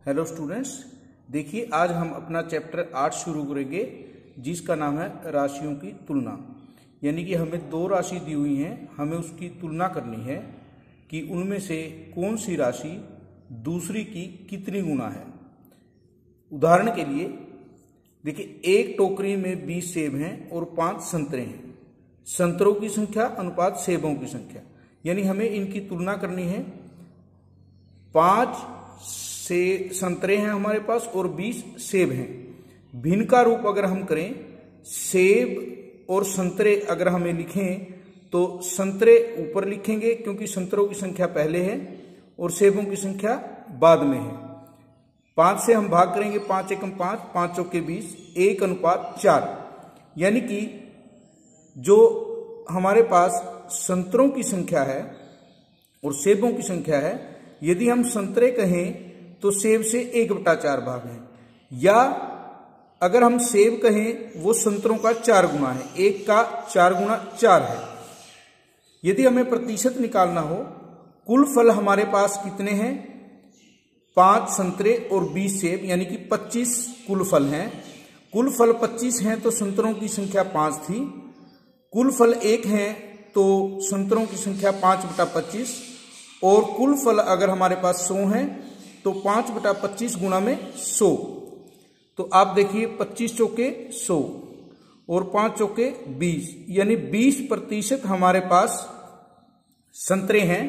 Hello students, देखिए आज हम अपना चैप्टर 8 शुरू करेंगे जिसका नाम है राशियों की तुलना। यानी कि हमें दो राशि दी हुई हैं, हमें उसकी तुलना करनी है कि उनमें से कौन सी राशि दूसरी की कितनी गुना है। उदाहरण के लिए देखिए, एक टोकरी में 20 सेब हैं और 5 संतरे हैं। संतरों की संख्या अनुपात सेबों की संख्या, यानी हमें इनकी तुलना करनी है। 5 संतरे हैं हमारे पास और 20 सेब हैं। भिन्न का रूप अगर हम करें, सेब और संतरे अगर हमें लिखें तो संतरे ऊपर लिखेंगे क्योंकि संतरों की संख्या पहले है और सेबों की संख्या बाद में है। 5 से हम भाग करेंगे, 5 एकम 5, 5 चौके 20, 1:4। यानी कि जो हमारे पास संतरों की संख्या है और सेबों की संख्या है, यदि हम संतरे कहें तो सेब से 1/4 भाग है, या अगर हम सेब कहें वो संतरों का 4 गुना है, 1 का 4 गुना 4 है। यदि हमें प्रतिशत निकालना हो, कुल फल हमारे पास कितने हैं? 5 संतरे और 20 सेब, यानी कि 25 कुल फल हैं। कुल फल 25 हैं तो संतरों की संख्या 5 थी। कुल फल 1 हैं तो संतरों की संख्या 5/25, और कुल फल अगर हमारे पास 100 हैं तो 5/25 गुणा में 100। तो आप देखिए, 25 चौके 100 और 5 चौके 20, यानी 20% हमारे पास संतरे हैं।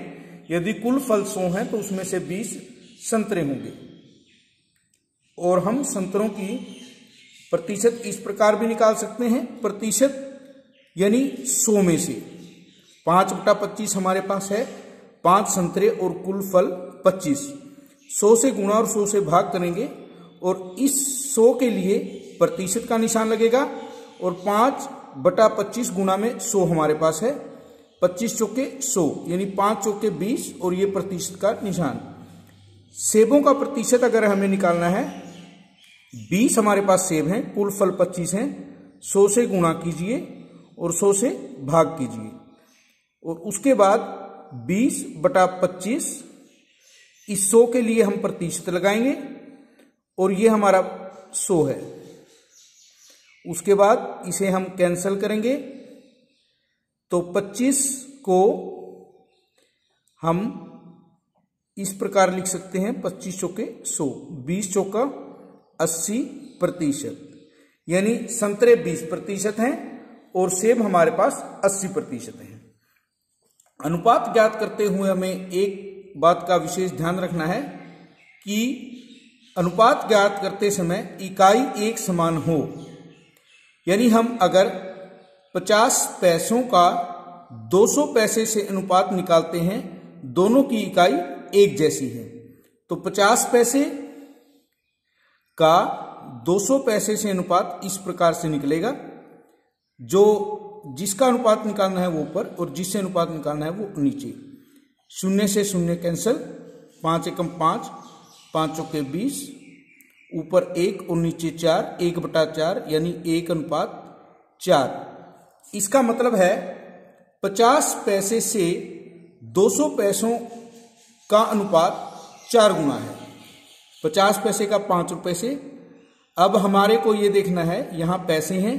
यदि कुल फल 100 हैं तो उसमें से 20 संतरे होंगे। और हम संतरों की प्रतिशत इस प्रकार भी निकाल सकते हैं। प्रतिशत यानी 100 में से 5/25 हमारे पास है, 5 संतरे और कुल फल 25। 100 से गुणा और 100 से भाग करेंगे और इस 100 के लिए प्रतिशत का निशान लगेगा, और 5/25 गुणा में 100 हमारे पास है। 25 चौके 100, यानी 5 चौके 20, और ये प्रतिशत का निशान। सेबों का प्रतिशत अगर हमें निकालना है, 20 हमारे पास सेब हैं, कुल फल 25 हैं। 100 से गुणा कीजिए और 100 से भाग कीजिए, और उसके बाद 20/25, इस 100 के लिए हम प्रतिशत लगाएंगे और ये हमारा 100 है। उसके बाद इसे हम कैंसिल करेंगे तो 25 को हम इस प्रकार लिख सकते हैं, 25 चौके 100, 20 चौका 80%, यानी संतरे 20% हैं और सेब हमारे पास 80% हैं। अनुपात ज्ञात करते हुए हमें एक बात का विशेष ध्यान रखना है कि अनुपात ज्ञात करते समय इकाई एक समान हो। यानी हम अगर 50 पैसों का 200 पैसे से अनुपात निकालते हैं, दोनों की इकाई एक जैसी है, तो 50 पैसे का 200 पैसे से अनुपात इस प्रकार से निकलेगा। जिसका अनुपात निकालना है वो ऊपर और जिससे अनुपात निकालना है वो नीचे। 0 से 0 कैंसिल, 5 एकम 5, 5 चौके 20, ऊपर 1 और नीचे 4, 1/4, यानी 1:4। इसका मतलब है 50 पैसे से 200 पैसों का अनुपात 4 गुना है। 50 पैसे का 5 रुपए से। अब हमारे को ये देखना है, यहां पैसे हैं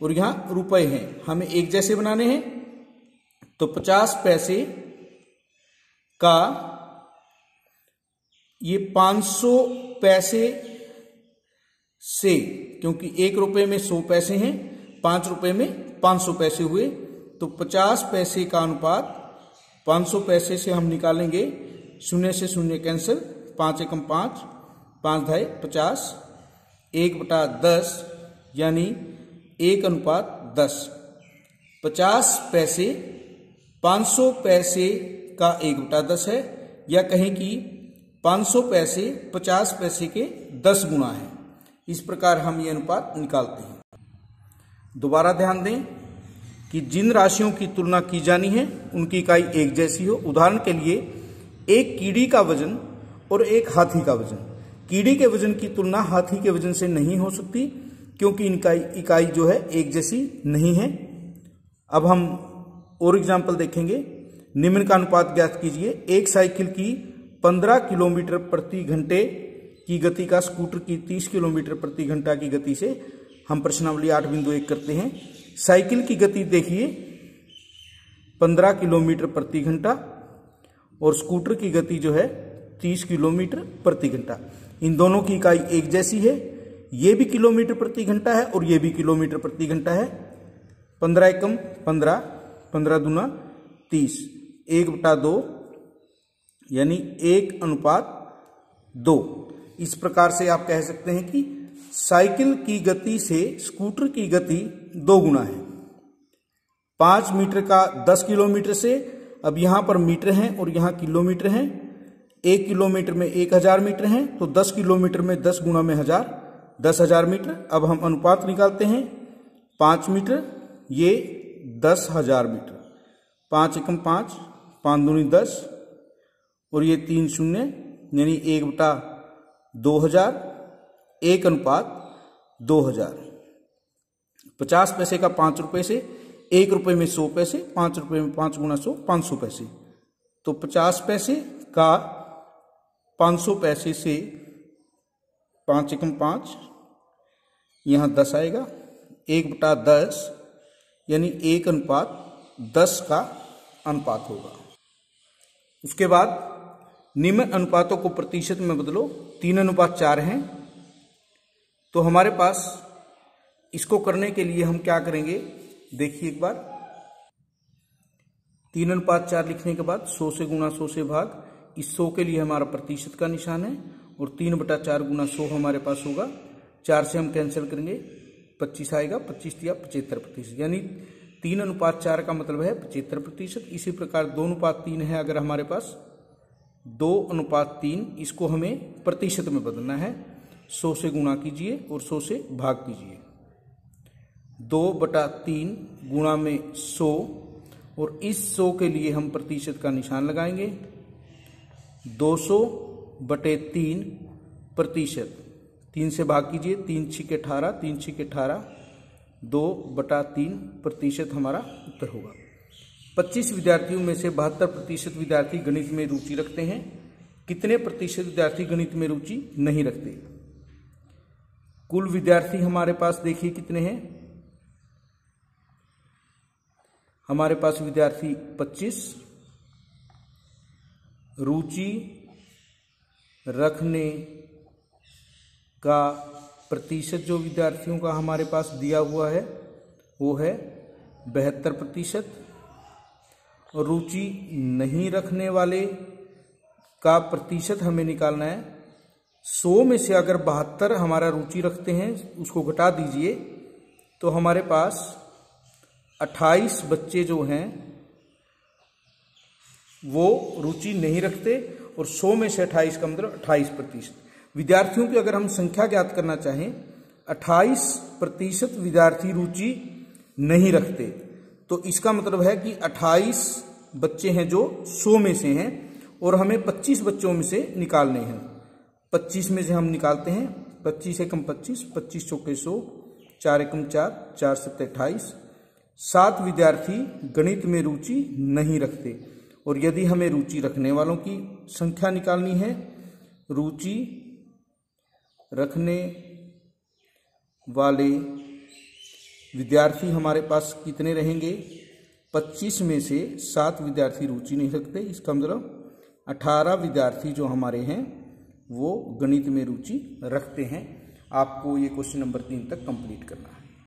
और यहां रुपए हैं, हमें एक जैसे बनाने हैं। तो 50 पैसे का ये 500 पैसे से, क्योंकि 1 रुपए में 100 पैसे हैं, 5 रुपए में 500 पैसे हुए, तो 50 पैसे का अनुपात 500 पैसे से हम निकालेंगे। 0 से 0 कैंसिल, 5 एकम 5, 5 50, 1/10, यानी 1:10। 50 पैसे 500 पैसे का 1/10 है, या कहें कि 500 पैसे 50 पैसे के 10 गुना है। इस प्रकार हम ये अनुपात निकालते हैं। दोबारा ध्यान दें कि जिन राशियों की तुलना की जानी है उनकी इकाई एक जैसी हो। उदाहरण के लिए, एक कीड़ी का वजन और एक हाथी का वजन। कीड़ी के वजन की तुलना हाथी के वजन से नहीं हो सकती क्योंकि इनका इकाई जो है एक जैसी नहीं है। अब हम और एग्जाम्पल देखेंगे। निम्न का अनुपात ज्ञात कीजिए। एक साइकिल की 15 किलोमीटर प्रति घंटे की गति का स्कूटर की 30 किलोमीटर प्रति घंटा की गति से हम प्रश्नावली 8.1 करते हैं। साइकिल की गति देखिए 15 किलोमीटर प्रति घंटा और स्कूटर की गति जो है 30 किलोमीटर प्रति घंटा। इन दोनों की इकाई एक जैसी है, ये भी किलोमीटर प्रति घंटा है और ये भी किलोमीटर प्रति घंटा है। 15 एकम 15, 15 दूना 30, 1/2 यानी 1:2। इस प्रकार से आप कह सकते हैं कि साइकिल की गति से स्कूटर की गति 2 गुना है। 5 मीटर का 10 किलोमीटर से, अब यहां पर मीटर हैं और यहां किलोमीटर हैं। 1 किलोमीटर में 1000 मीटर हैं, तो 10 किलोमीटर में 10 गुना में 1000, 10,000 मीटर। अब हम अनुपात निकालते हैं। 5 मीटर, ये 10,000 मीटर। 5 एकम 5, 5 दूनी 10 और ये 3 शून्य यानी 1/2000, 1:2000। 50 पैसे का 5 रुपए से, 1 रुपए में 100 पैसे, 5 रुपए में 5 गुना 100, 500 पैसे। तो 50 पैसे का 500 पैसे से 5 एकम 5, यहां 10 आएगा। 1/10 यानी 1:10 का अनुपात होगा। उसके बाद निम्न अनुपातों को प्रतिशत में बदलो। 3:4 हैं, तो हमारे पास इसको करने के लिए हम क्या करेंगे, देखिए एक बार। 3:4 लिखने के बाद 100 से गुना 100 से भाग। इस 100 के लिए हमारा प्रतिशत का निशान है और 3/4 गुना 100 हमारे पास होगा। 4 से हम कैंसिल करेंगे, 25 आएगा। 25 दिया 75%, यानी 3:4 का मतलब है 75%। इसी प्रकार 2:3 है, अगर हमारे पास 2:3, इसको हमें प्रतिशत में बदलना है। 100 से गुणा कीजिए और 100 से भाग कीजिए। 2/3 गुणा में 100 और इस 100 के लिए हम प्रतिशत का निशान लगाएंगे। 200/3 प्रतिशत। 3 से भाग कीजिए, 3 × 18, 3 × 18, 2/3 प्रतिशत हमारा उत्तर होगा। 25 विद्यार्थियों में से 72% विद्यार्थी गणित में रुचि रखते हैं। कितने प्रतिशत विद्यार्थी गणित में रुचि नहीं रखते? कुल विद्यार्थी हमारे पास देखिए कितने हैं। हमारे पास विद्यार्थी 25। रुचि रखने का प्रतिशत जो विद्यार्थियों का हमारे पास दिया हुआ है वो है 72%। और रुचि नहीं रखने वाले का प्रतिशत हमें निकालना है। 100 में से अगर 72 हमारा रुचि रखते हैं, उसको घटा दीजिए, तो हमारे पास 28 बच्चे जो हैं वो रुचि नहीं रखते। और 100 में से 28 का मतलब 28%। विद्यार्थियों की अगर हम संख्या ज्ञात करना चाहें, 28% विद्यार्थी रुचि नहीं रखते, तो इसका मतलब है कि 28 बच्चे हैं जो 100 में से हैं और हमें 25 बच्चों में से निकालने हैं। 25 में से हम निकालते हैं। 25 एकम 25, 25 चौके 100, 4 एकम 4, 4 7 28। 7 विद्यार्थी गणित में रुचि नहीं रखते। और यदि हमें रुचि रखने वालों की संख्या निकालनी है, रुचि रखने वाले विद्यार्थी हमारे पास कितने रहेंगे? 25 में से 7 विद्यार्थी रुचि नहीं रखते। इसका मतलब 18 विद्यार्थी जो हमारे हैं वो गणित में रुचि रखते हैं। आपको ये क्वेश्चन नंबर 3 तक कंप्लीट करना है।